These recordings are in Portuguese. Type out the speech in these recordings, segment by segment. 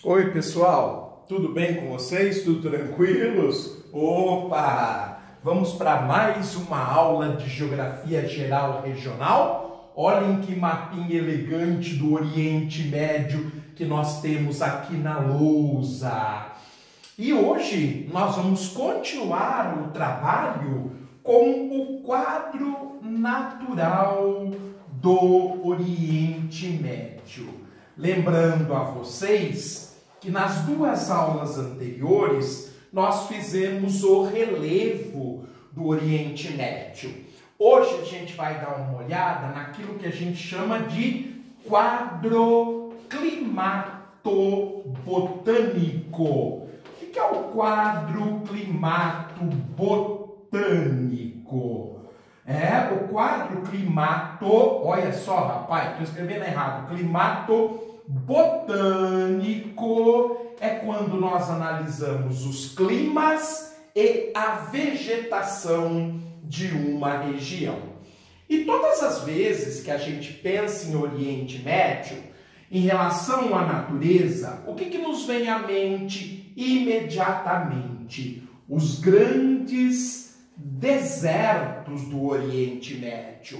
Oi pessoal, tudo bem com vocês? Tudo tranquilos? Opa! Vamos para mais uma aula de Geografia Geral Regional. Olhem que mapinha elegante do Oriente Médio que nós temos aqui na lousa. E hoje nós vamos continuar o trabalho com o quadro natural do Oriente Médio. Lembrando a vocês que nas duas aulas anteriores nós fizemos o relevo do Oriente Médio. Hoje a gente vai dar uma olhada naquilo que a gente chama de quadro climatobotânico. O que é o quadro climatobotânico? O quadro olha só, rapaz, estou escrevendo errado. Climatobotânico é quando nós analisamos os climas e a vegetação de uma região. E todas as vezes que a gente pensa em Oriente Médio, em relação à natureza, o que nos vem à mente imediatamente? Os grandes desertos do Oriente Médio.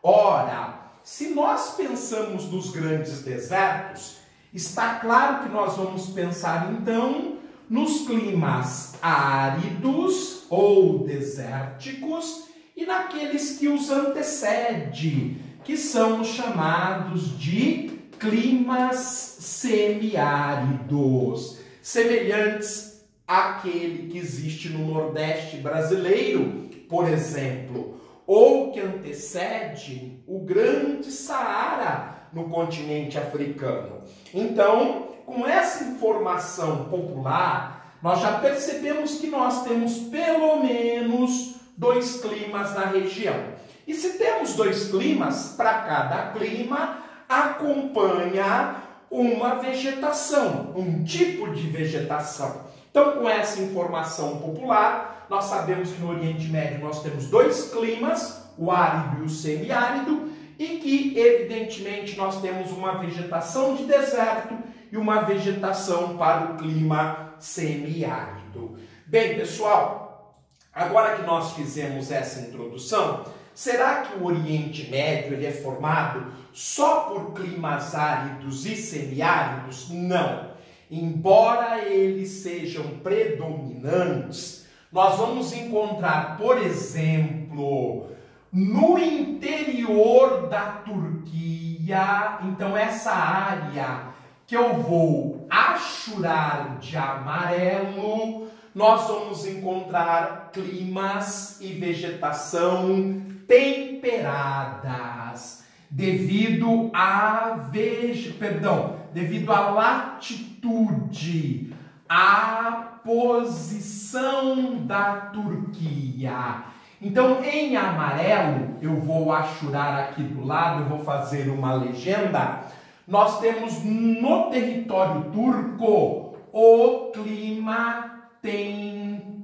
Ora, se nós pensamos nos grandes desertos, está claro que nós vamos pensar então nos climas áridos ou desérticos e naqueles que os antecedem, que são chamados de climas semiáridos, semelhantes àquele que existe no Nordeste brasileiro, por exemplo, ou que antecede o Grande Saara no continente africano. Então, com essa informação popular, nós já percebemos que nós temos pelo menos 2 climas na região. E se temos 2 climas, para cada clima acompanha uma vegetação, um tipo de vegetação. Então, com essa informação popular, nós sabemos que no Oriente Médio nós temos 2 climas, o árido e o semiárido, e que, evidentemente, nós temos uma vegetação de deserto e uma vegetação para o clima semiárido. Bem, pessoal, agora que nós fizemos essa introdução, será que o Oriente Médio ele é formado só por climas áridos e semiáridos? Não. Embora eles sejam predominantes, nós vamos encontrar, por exemplo, no interior da Turquia, então essa área que eu vou achurar de amarelo, nós vamos encontrar climas e vegetação temperadas, devido à latitude, à posição da Turquia. Então, em amarelo, eu vou achurar aqui do lado, eu vou fazer uma legenda. Nós temos no território turco o clima temperado.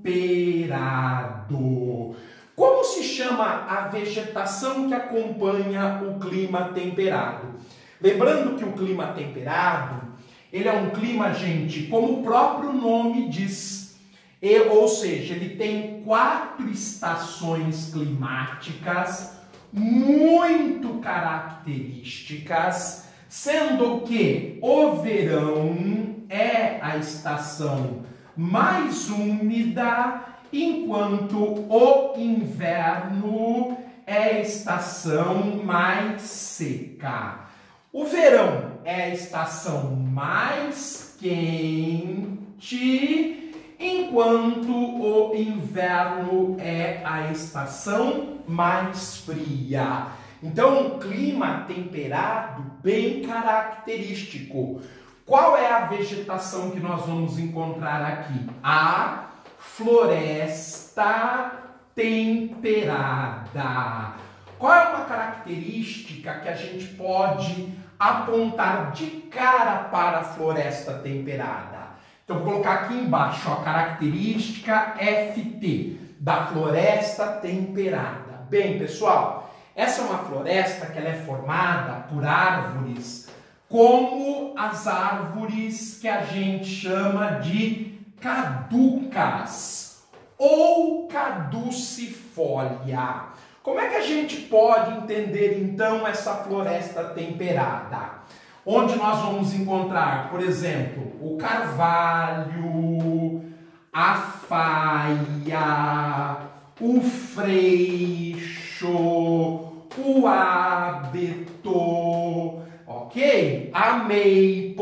Como se chama a vegetação que acompanha o clima temperado? Lembrando que o clima temperado, ele é um clima, gente, como o próprio nome diz, ou seja, ele tem 4 estações climáticas muito características, sendo que o verão é a estação mais úmida, enquanto o inverno é a estação mais seca. O verão é a estação mais quente, enquanto o inverno é a estação mais fria. Então, um clima temperado bem característico. Qual é a vegetação que nós vamos encontrar aqui? A floresta temperada. Qual é uma característica que a gente pode apontar de cara para a floresta temperada? Então, vou colocar aqui embaixo a característica FT da floresta temperada. Bem, pessoal, essa é uma floresta que ela é formada por árvores como as árvores que a gente chama de caducas ou caducifólia. Como é que a gente pode entender então essa floresta temperada? Onde nós vamos encontrar, por exemplo, o carvalho, a faia, o freixo, o ábeto, ok? A maple,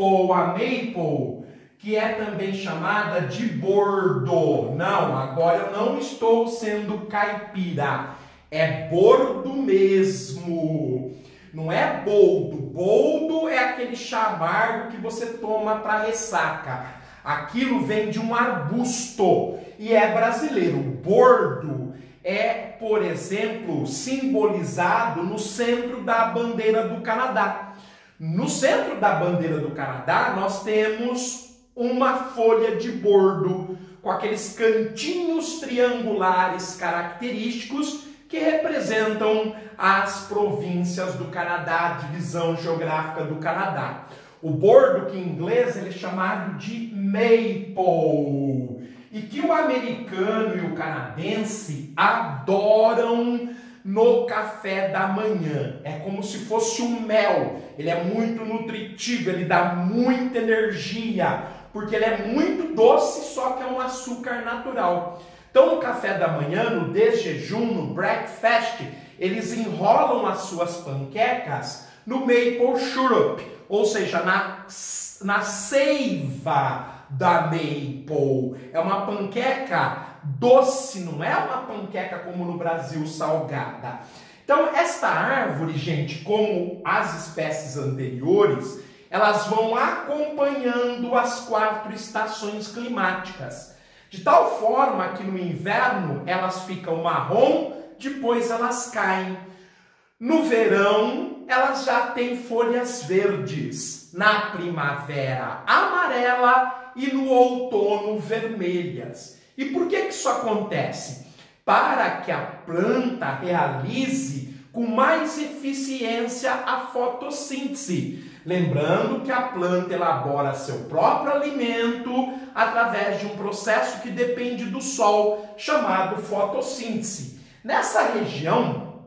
que é também chamada de bordo. Não, agora eu não estou sendo caipira, é bordo mesmo. Não é boldo. Boldo é aquele chá amargo que você toma para ressaca. Aquilo vem de um arbusto e é brasileiro. O bordo é, por exemplo, simbolizado no centro da bandeira do Canadá. No centro da bandeira do Canadá, nós temos uma folha de bordo com aqueles cantinhos triangulares característicos que representam as províncias do Canadá, a divisão geográfica do Canadá. O bordo, que em inglês ele é chamado de maple, e que o americano e o canadense adoram no café da manhã. É como se fosse um mel. Ele é muito nutritivo, ele dá muita energia, porque ele é muito doce, só que é um açúcar natural. Então, no café da manhã, no desjejum, no breakfast, eles enrolam as suas panquecas no maple syrup, ou seja, na seiva da maple. É uma panqueca doce, não é uma panqueca como no Brasil, salgada. Então, esta árvore, gente, como as espécies anteriores, elas vão acompanhando as 4 estações climáticas. De tal forma que no inverno elas ficam marrom, depois elas caem. No verão elas já têm folhas verdes. Na primavera amarela e no outono vermelhas. E por que isso acontece? Para que a planta realize com mais eficiência a fotossíntese. Lembrando que a planta elabora seu próprio alimento através de um processo que depende do sol, chamado fotossíntese. Nessa região,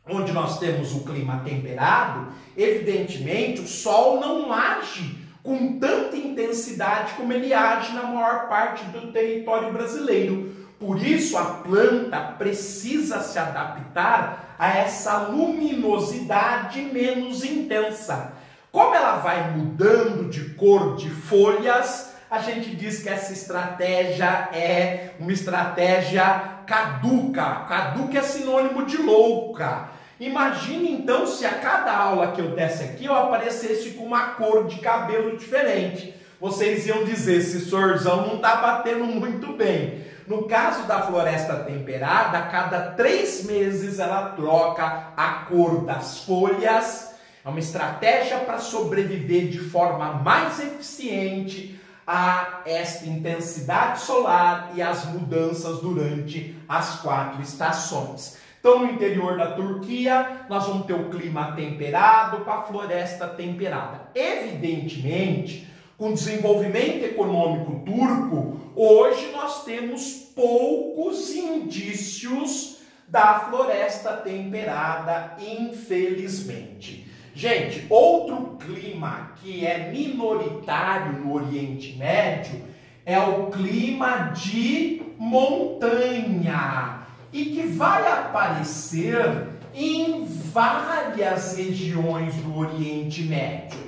onde nós temos o clima temperado, evidentemente o sol não age com tanta intensidade como ele age na maior parte do território brasileiro. Por isso, a planta precisa se adaptar a essa luminosidade menos intensa. Como ela vai mudando de cor de folhas, a gente diz que essa estratégia é uma estratégia caduca. Caduca é sinônimo de louca. Imagine então se a cada aula que eu desse aqui eu aparecesse com uma cor de cabelo diferente. Vocês iam dizer, esse sorzão não está batendo muito bem. No caso da floresta temperada, a cada 3 meses ela troca a cor das folhas. É uma estratégia para sobreviver de forma mais eficiente a esta intensidade solar e as mudanças durante as 4 estações. Então, no interior da Turquia, nós vamos ter o clima temperado com a floresta temperada. Evidentemente, com o desenvolvimento econômico turco, hoje nós temos poucos indícios da floresta temperada, infelizmente. Gente, outro clima que é minoritário no Oriente Médio é o clima de montanha e que vai aparecer em várias regiões do Oriente Médio.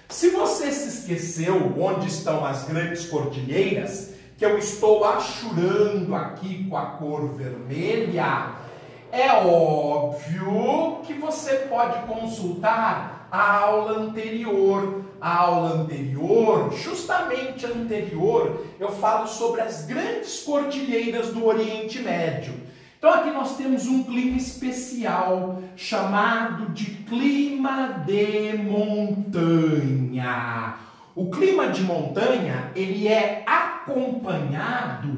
Se você se esqueceu onde estão as grandes cordilheiras, que eu estou achurando aqui com a cor vermelha, é óbvio que você pode consultar a aula anterior. A aula anterior, justamente anterior, eu falo sobre as grandes cordilheiras do Oriente Médio. Então aqui nós temos um clima especial chamado de clima de montanha. O clima de montanha, ele é acompanhado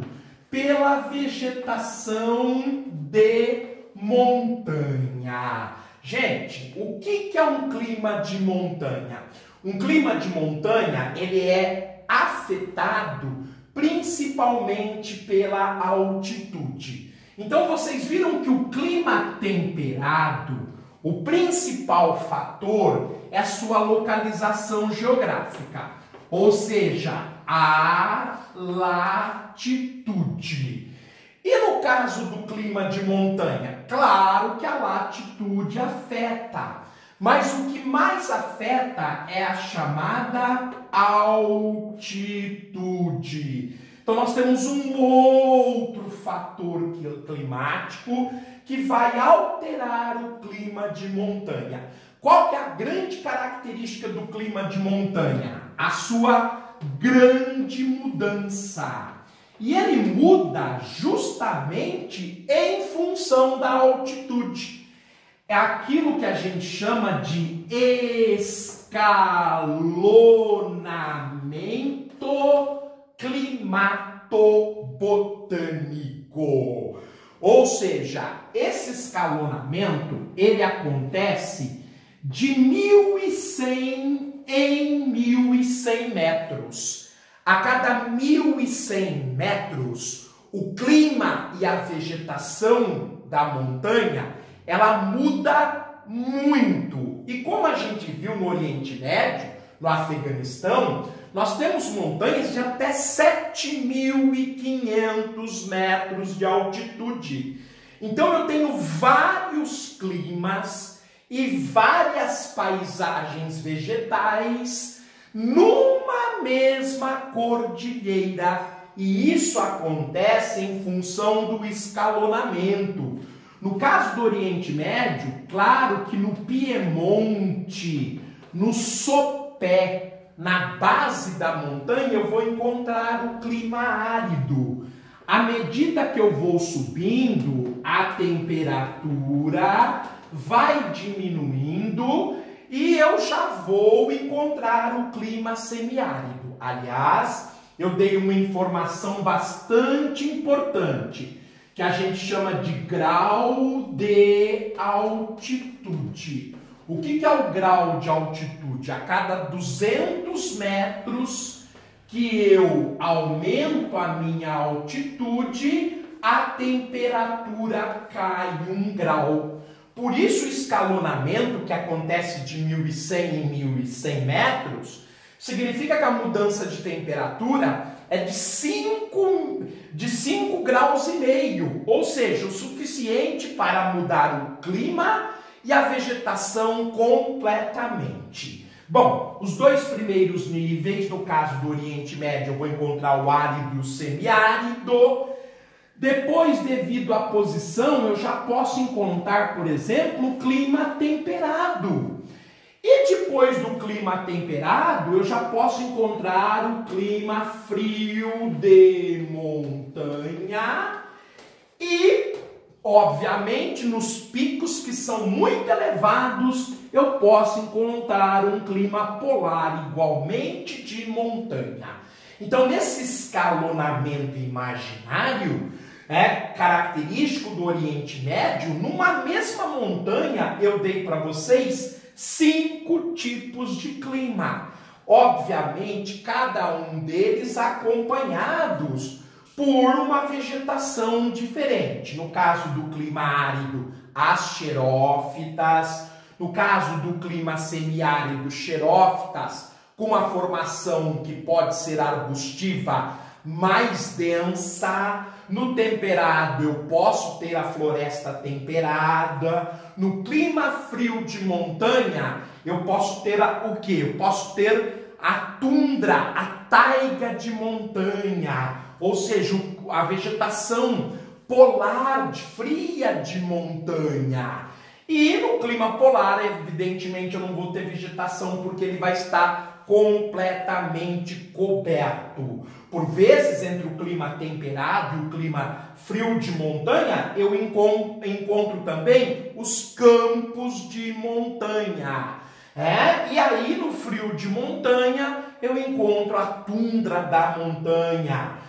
pela vegetação de montanha. Gente, o que é um clima de montanha? Um clima de montanha, ele é afetado principalmente pela altitude. Então vocês viram que o clima temperado, o principal fator é a sua localização geográfica, ou seja, a latitude. E no caso do clima de montanha, claro que a latitude afeta, mas o que mais afeta é a chamada altitude. Então nós temos um outro fator climático que vai alterar o clima de montanha. Qual que é a grande característica do clima de montanha? A sua grande mudança. E ele muda justamente em função da altitude. É aquilo que a gente chama de escalonamento climatobotânico. Ou seja, esse escalonamento, ele acontece de 1.100 em 1.100 metros. A cada 1.100 metros, o clima e a vegetação da montanha, ela muda muito. E como a gente viu no Oriente Médio, no Afeganistão, nós temos montanhas de até 7.500 metros de altitude. Então eu tenho vários climas e várias paisagens vegetais numa mesma cordilheira. E isso acontece em função do escalonamento. No caso do Oriente Médio, claro que no Piemonte, no sopé, na base da montanha, eu vou encontrar o clima árido. À medida que eu vou subindo, a temperatura vai diminuindo e eu já vou encontrar o clima semiárido. Aliás, eu dei uma informação bastante importante, que a gente chama de grau de altitude. O que é o grau de altitude? A cada 200 metros que eu aumento a minha altitude, a temperatura cai 1 grau. Por isso o escalonamento, que acontece de 1.100 em 1.100 metros, significa que a mudança de temperatura é de 5 graus e meio, ou seja, o suficiente para mudar o clima e a vegetação completamente. Bom, os dois primeiros níveis, no caso do Oriente Médio, eu vou encontrar o árido e o semiárido. Depois, devido à posição, eu já posso encontrar, por exemplo, o clima temperado. E depois do clima temperado, eu já posso encontrar o clima frio de montanha e, obviamente, nos picos que são muito elevados, eu posso encontrar um clima polar igualmente de montanha. Então, nesse escalonamento imaginário, característico do Oriente Médio, numa mesma montanha, eu dei para vocês 5 tipos de clima. Obviamente, cada um deles acompanhados por uma vegetação diferente. No caso do clima árido, as xerófitas. No caso do clima semiárido, xerófitas com uma formação que pode ser arbustiva mais densa. No temperado, eu posso ter a floresta temperada. No clima frio de montanha, eu posso ter o quê? Eu posso ter a tundra, a taiga de montanha, ou seja, a vegetação polar, fria de montanha. E no clima polar, evidentemente, eu não vou ter vegetação porque ele vai estar completamente coberto. Por vezes, entre o clima temperado e o clima frio de montanha, eu encontro também os campos de montanha. E aí, no frio de montanha, eu encontro a tundra da montanha.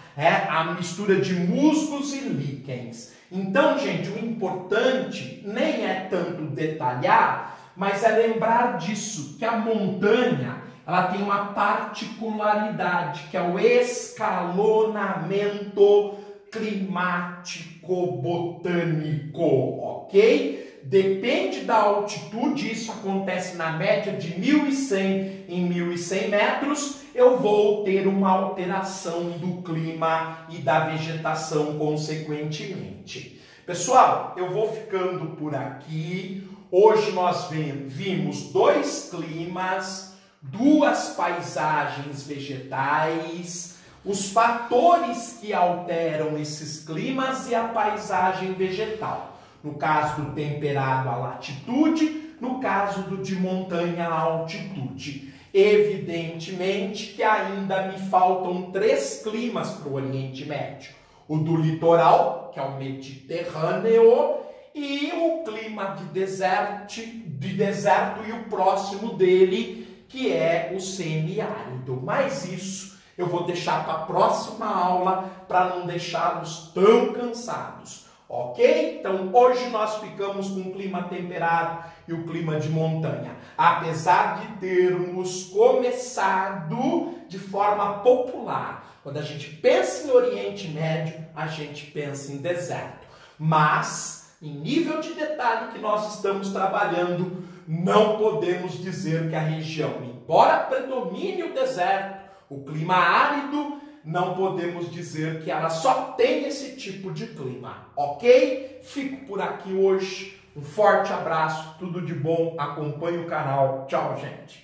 A mistura de musgos e líquens. Então, gente, o importante nem é tanto detalhar, mas é lembrar disso, que a montanha, ela tem uma particularidade, que é o escalonamento climático-botânico, ok? Depende da altitude, isso acontece na média de 1.100 em 1.100 metros, eu vou ter uma alteração do clima e da vegetação consequentemente. Pessoal, eu vou ficando por aqui. Hoje nós vimos 2 climas, 2 paisagens vegetais, os fatores que alteram esses climas e a paisagem vegetal. No caso do temperado, a latitude, no caso do de montanha, a altitude. Evidentemente que ainda me faltam 3 climas para o Oriente Médio. O do litoral, que é o Mediterrâneo, e o clima de deserto e o próximo dele, que é o semiárido. Mas isso eu vou deixar para a próxima aula, para não deixá-los tão cansados. Ok? Então, hoje nós ficamos com o clima temperado e o clima de montanha. Apesar de termos começado de forma popular. Quando a gente pensa em Oriente Médio, a gente pensa em deserto. Mas, em nível de detalhe que nós estamos trabalhando, não podemos dizer que a região, embora predomine o deserto, o clima árido, não podemos dizer que ela só tem esse tipo de clima, ok? Fico por aqui hoje. Um forte abraço, tudo de bom. Acompanhe o canal. Tchau, gente.